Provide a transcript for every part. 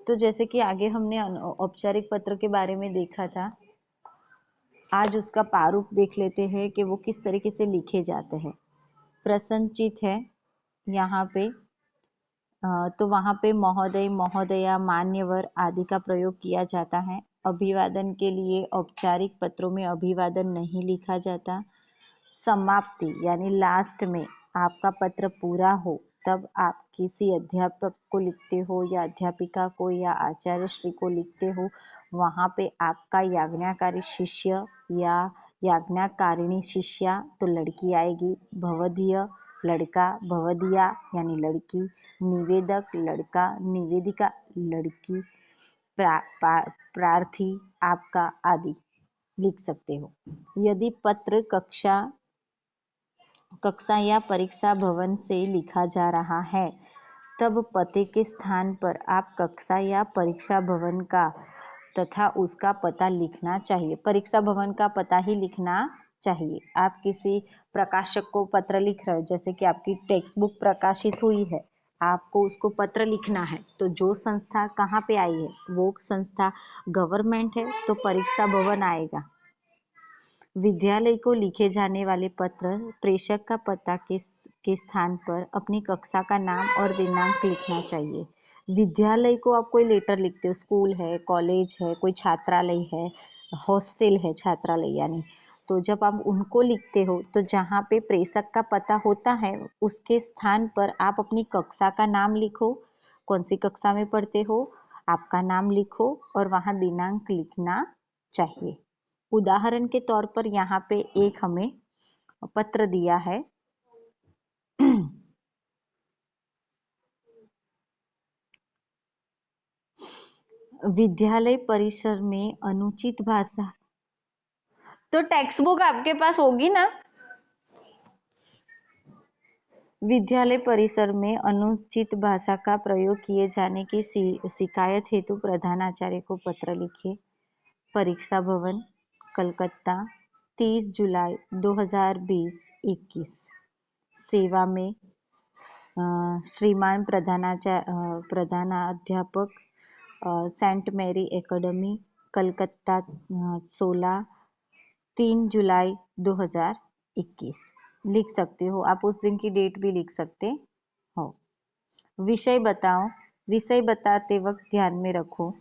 तो जैसे कि आगे हमने औपचारिक पत्र के बारे में देखा था, आज उसका प्रारूप देख लेते हैं कि वो किस तरीके से लिखे जाते हैं। प्रसन्नचित है यहाँ पे, तो वहाँ पे महोदय, महोदया, मान्यवर आदि का प्रयोग किया जाता है। अभिवादन के लिए औपचारिक पत्रों में अभिवादन नहीं लिखा जाता। समाप्ति यानी लास्ट में आपका पत्र पूरा हो तब आप किसी अध्यापक को लिखते हो या अध्यापिका को या आचार्य श्री को लिखते हो, वहाँ पे आपका याज्ञाकारी शिष्य या याज्ञाकारिणी शिष्या तो लड़की आएगी, भवदीय लड़का, भवदिया यानी लड़की, निवेदक लड़का, निवेदिका लड़की, प्रार्थी आपका आदि लिख सकते हो। यदि पत्र कक्षा या परीक्षा भवन से लिखा जा रहा है तब पते के स्थान पर आप कक्षा या परीक्षा भवन का तथा उसका पता लिखना चाहिए। परीक्षा भवन का पता ही लिखना चाहिए। आप किसी प्रकाशक को पत्र लिख रहे हो, जैसे कि आपकी टेक्स्ट बुक प्रकाशित हुई है, आपको उसको पत्र लिखना है, तो जो संस्था कहाँ पे आई है, वो संस्था गवर्नमेंट है तो परीक्षा भवन आएगा। विद्यालय को लिखे जाने वाले पत्र प्रेषक का पता के स्थान पर अपनी कक्षा का नाम और दिनांक लिखना चाहिए। विद्यालय को आप कोई लेटर लिखते हो, स्कूल है, कॉलेज है, कोई छात्रालय है, हॉस्टल है, छात्रालय यानी, तो जब आप उनको लिखते हो तो जहाँ पे प्रेषक का पता होता है उसके स्थान पर आप अपनी कक्षा का नाम लिखो, कौन सी कक्षा में पढ़ते हो, आपका नाम लिखो और वहाँ दिनांक लिखना चाहिए। उदाहरण के तौर पर यहाँ पे एक हमें पत्र दिया है। विद्यालय परिसर में अनुचित भाषा, तो टेक्स्ट बुक आपके पास होगी ना। विद्यालय परिसर में अनुचित भाषा का प्रयोग किए जाने की शिकायत हेतु प्रधानाचार्य को पत्र लिखे। परीक्षा भवन, कलकत्ता, 30 जुलाई 2020-21। सेवा में श्रीमान प्रधानाध्यापक, सेंट मैरी एकेडमी, कलकत्ता, 3 जुलाई 2021 लिख सकते हो। आप उस दिन की डेट भी लिख सकते हो। विषय बताओ। विषय बताते वक्त ध्यान में रखो,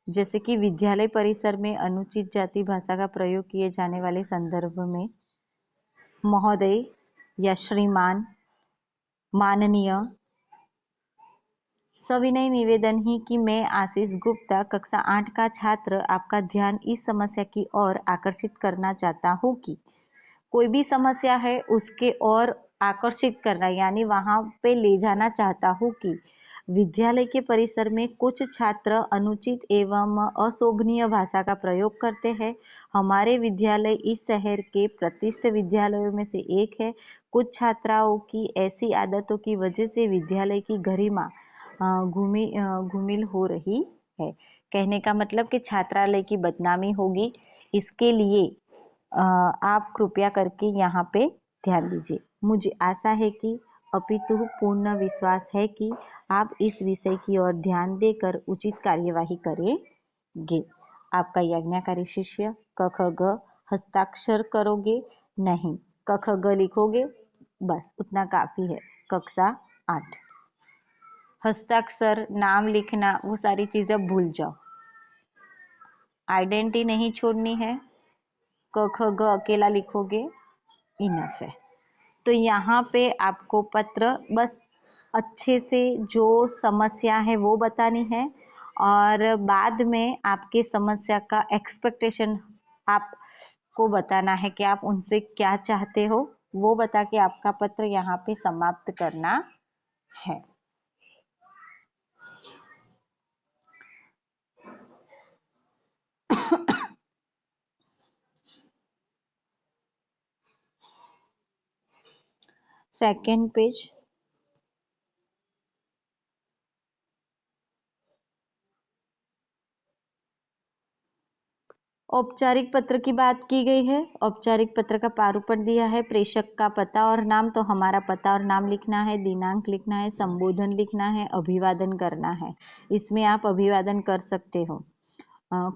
जैसे कि विद्यालय परिसर में अनुचित जाति भाषा का प्रयोग किए जाने वाले संदर्भ में महोदय या श्रीमान, माननीय। सविनय निवेदन ही कि मैं आशीष गुप्ता, कक्षा 8 का छात्र, आपका ध्यान इस समस्या की ओर आकर्षित करना चाहता हूँ कि कोई भी समस्या है उसके ओर आकर्षित करना, यानी वहां पे ले जाना चाहता हूँ कि विद्यालय के परिसर में कुछ छात्र अनुचित एवं अशोभनीय भाषा का प्रयोग करते हैं। हमारे विद्यालय इस शहर के प्रतिष्ठित विद्यालयों में से एक है। कुछ छात्राओं की ऐसी आदतों की वजह से विद्यालय की गरिमा घुमिल हो रही है। कहने का मतलब कि छात्रालय की बदनामी होगी, इसके लिए आप कृपया करके यहाँ पे ध्यान दीजिए। मुझे आशा है कि अपितु पूर्ण विश्वास है कि आप इस विषय की ओर ध्यान देकर उचित कार्यवाही करेंगे। आपका यज्ञाकारी शिष्य। क ख ग हस्ताक्षर करोगे नहीं, क ख ग लिखोगे, बस उतना काफी है। कक्षा 8 हस्ताक्षर, नाम लिखना, वो सारी चीजें भूल जाओ। आइडेंटिटी नहीं छोड़नी है। क ख ग अकेला लिखोगे, इनफ है। तो यहाँ पे आपको पत्र बस अच्छे से जो समस्या है वो बतानी है और बाद में आपके समस्या का एक्सपेक्टेशन आपको बताना है कि आप उनसे क्या चाहते हो, वो बता के आपका पत्र यहाँ पे समाप्त करना है। Second page. औपचारिक पत्र की बात की गई है। औपचारिक पत्र का प्रारूपण दिया है। प्रेषक का पता और नाम, तो हमारा पता और नाम लिखना है, दिनांक लिखना है, संबोधन लिखना है, अभिवादन करना है। इसमें आप अभिवादन कर सकते हो।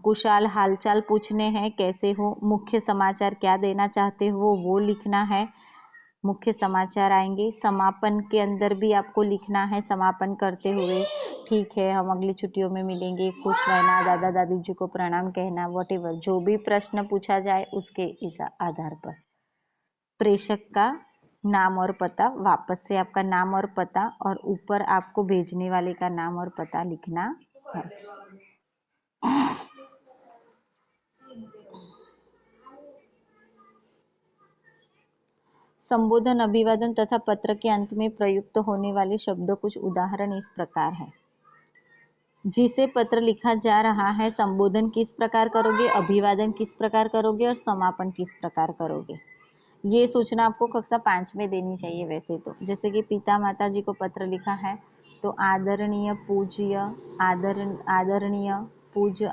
कुशाल हालचाल पूछने हैं, कैसे हो, मुख्य समाचार क्या देना चाहते हो वो लिखना है। मुख्य समाचार आएंगे। समापन के अंदर भी आपको लिखना है, समापन करते हुए ठीक है, हम अगली छुट्टियों में मिलेंगे, खुश रहना, दादा दादी जी को प्रणाम कहना, वॉटेवर जो भी प्रश्न पूछा जाए उसके इस आधार पर। प्रेषक का नाम और पता, वापस से आपका नाम और पता और ऊपर आपको भेजने वाले का नाम और पता लिखना है। संबोधन, अभिवादन तथा पत्र के अंत में प्रयुक्त होने वाले शब्दों, कुछ उदाहरण इस प्रकार है। जिसे पत्र लिखा जा रहा है, संबोधन किस प्रकार करोगे, अभिवादन किस प्रकार करोगे और समापन किस प्रकार करोगे। ये सूचना आपको कक्षा 5 में देनी चाहिए वैसे तो। जैसे कि पिता माता जी को पत्र लिखा है तो आदरणीय, पूज्य, आदरणीय, पूज्य,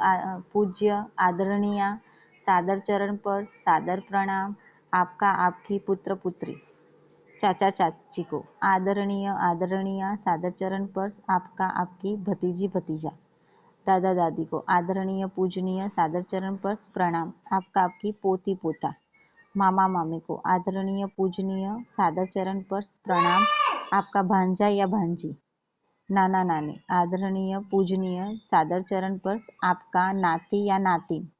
आदरणीय, सादर चरण पर, सादर प्रणाम, आपका, आपकी, पुत्र पुत्री, चाचा चाची को आदरणीय, आदरणीय, सादर चरण पर, आपका, आपकी, भतीजी भतीजा, दादा दादी को आदरणीय, पूजनीय, सादर चरण पर प्रणाम, आपका, आपकी, पोती पोता, मामा मामी को आदरणीय, पूजनीय, सादर चरण पर प्रणाम, आपका भांजा या भांजी, नाना नानी, आदरणीय, पूजनीय, सादर चरण पर, आपका नाती या नातिन।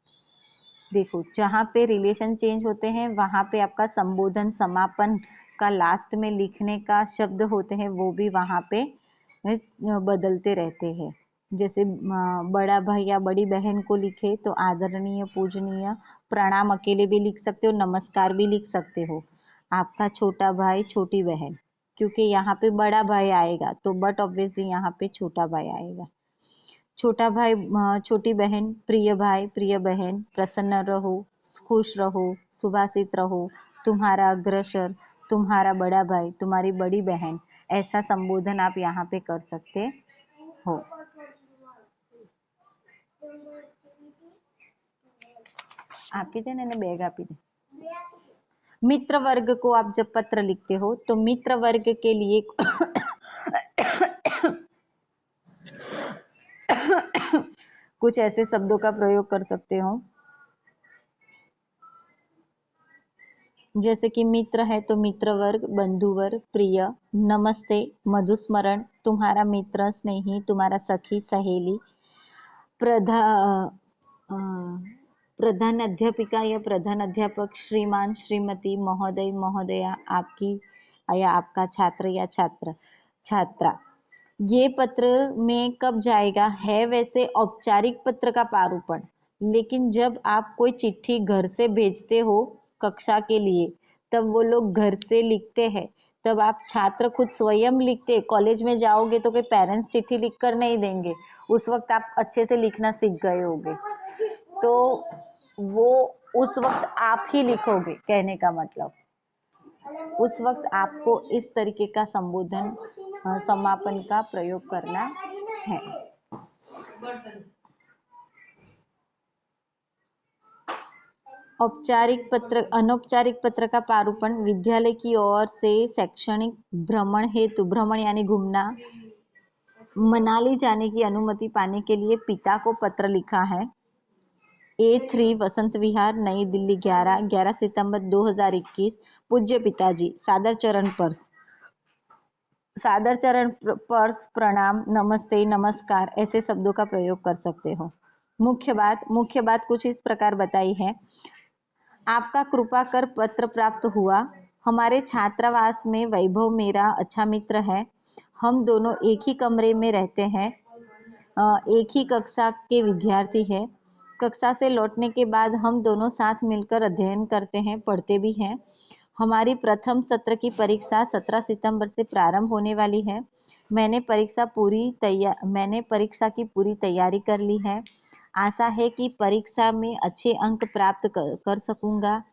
देखो, जहाँ पे रिलेशन चेंज होते हैं वहां पे आपका संबोधन, समापन का लास्ट में लिखने का शब्द होते हैं वो भी वहां पे बदलते रहते हैं। जैसे बड़ा भाई या बड़ी बहन को लिखे तो आदरणीय, पूजनीय, प्रणाम अकेले भी लिख सकते हो, नमस्कार भी लिख सकते हो। आपका छोटा भाई, छोटी बहन, क्योंकि यहाँ पे बड़ा भाई आएगा तो बट ऑब्वियसली यहाँ पे छोटा भाई आएगा। छोटा भाई, छोटी बहन, प्रिय भाई, प्रिय बहन, प्रसन्न रहो, खुश रहो, सुभाषित रहो, तुम्हारा अग्रसर, तुम्हारा बड़ा भाई, तुम्हारी बड़ी बहन, ऐसा संबोधन आप यहाँ पे कर सकते हो। आपी दे ने बैग आपी दे। मित्र वर्ग को आप जब पत्र लिखते हो तो मित्र वर्ग के लिए कुछ ऐसे शब्दों का प्रयोग कर सकते हो, जैसे कि मित्र है तो मित्र वर्ग, बंधु वर्ग, प्रिय, नमस्ते, मधुस्मरण, तुम्हारा मित्र, स्नेही, तुम्हारा सखी, सहेली, प्रधा प्रधान अध्यापिका या प्रधान अध्यापक, श्रीमान, श्रीमती, महोदय, महोदया, आपकी या आपका, छात्र या छात्र, छात्रा। ये पत्र में कब जाएगा है वैसे औपचारिक पत्र का प्रारूपण, लेकिन जब आप कोई चिट्ठी घर से भेजते हो कक्षा के लिए तब वो लोग घर से लिखते हैं, तब आप छात्र खुद स्वयं लिखते। कॉलेज में जाओगे तो कोई पेरेंट्स चिट्ठी लिख कर नहीं देंगे, उस वक्त आप अच्छे से लिखना सीख गए होगे तो वो उस वक्त आप ही लिखोगे। कहने का मतलब उस वक्त आपको इस तरीके का संबोधन, समापन का प्रयोग करना है। औपचारिक पत्र, अनौपचारिक पत्र का प्रारूपण, विद्यालय की ओर से शैक्षणिक भ्रमण हेतु, भ्रमण यानी घूमना, मनाली जाने की अनुमति पाने के लिए पिता को पत्र लिखा है। A3 वसंत विहार, नई दिल्ली, 11 सितंबर 2021। पूज्य पिताजी, सादर चरण पर्स, सादर चरण पर्स, प्रणाम, नमस्ते, नमस्कार, ऐसे शब्दों का प्रयोग कर सकते हो। मुख्य बात कुछ इस प्रकार बताई है। आपका कृपा कर पत्र प्राप्त हुआ। हमारे छात्रावास में वैभव मेरा अच्छा मित्र है। हम दोनों एक ही कमरे में रहते हैं, एक ही कक्षा के विद्यार्थी हैं। कक्षा से लौटने के बाद हम दोनों साथ मिलकर अध्ययन करते हैं, पढ़ते भी हैं। हमारी प्रथम सत्र की परीक्षा 17 सितंबर से प्रारंभ होने वाली है। मैंने परीक्षा की पूरी तैयारी कर ली है। आशा है कि परीक्षा में अच्छे अंक प्राप्त कर सकूंगा।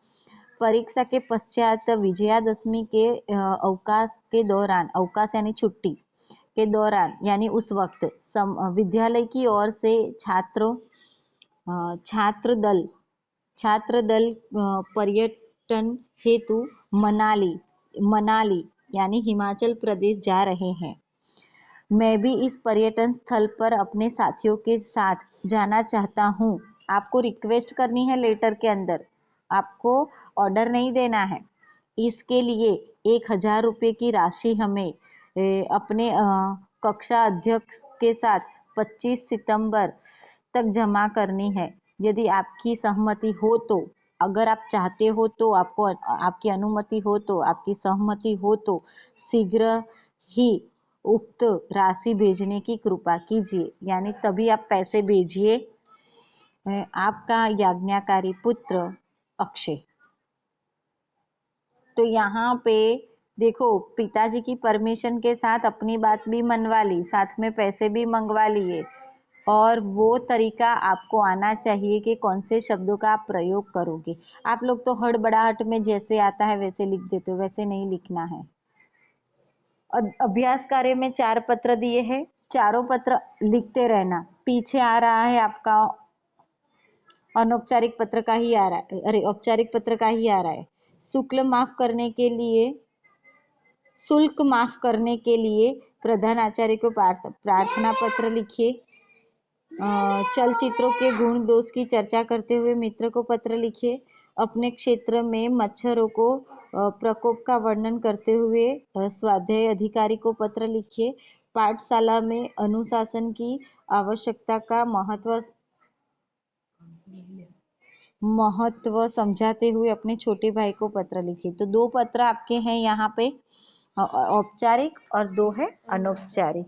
परीक्षा के पश्चात विजयादशमी के अवकाश के दौरान, अवकाश यानी छुट्टी के दौरान यानी उस वक्त विद्यालय की ओर से छात्र दल छात्र दल पर्यटन हेतु मनाली यानी हिमाचल प्रदेश जा रहे हैं। मैं भी इस पर्यटन स्थल पर अपने साथियों के साथ जाना चाहता हूँ। आपको रिक्वेस्ट करनी है लेटर के अंदर, आपको ऑर्डर नहीं देना है। इसके लिए 1000 रुपये की राशि हमें अपने कक्षा अध्यक्ष के साथ 25 सितंबर तक जमा करनी है। यदि आपकी सहमति हो तो, अगर आप चाहते हो तो, आपकी अनुमति हो तो, आपकी सहमति हो तो शीघ्र ही उक्त राशि भेजने की कृपा कीजिए। यानी तभी आप पैसे भेजिए। आपका याज्ञाकारी पुत्र अक्षय। तो यहाँ पे देखो, पिताजी की परमिशन के साथ अपनी बात भी मनवा ली, साथ में पैसे भी मंगवा लिए। और वो तरीका आपको आना चाहिए कि कौन से शब्दों का आप प्रयोग करोगे। आप लोग तो हड़बड़ाहट में जैसे आता है वैसे लिख देते हो, वैसे नहीं लिखना है। अभ्यास कार्य में 4 पत्र दिए हैं, चारों पत्र लिखते रहना। पीछे आ रहा है आपका अनौपचारिक पत्र का ही आ रहा है, अरे औपचारिक पत्र का ही आ रहा है। शुल्क माफ करने के लिए प्रधानाचार्य को प्रार्थना पत्र लिखिए। चलचित्रों के गुण दोष की चर्चा करते हुए मित्र को पत्र लिखिए। अपने क्षेत्र में मच्छरों को प्रकोप का वर्णन करते हुए स्वाध्याय अधिकारी को पत्र लिखिए। पाठशाला में अनुशासन की आवश्यकता का महत्व समझाते हुए अपने छोटे भाई को पत्र लिखिए। तो 2 पत्र आपके हैं यहाँ पे, औपचारिक और 2 है अनौपचारिक।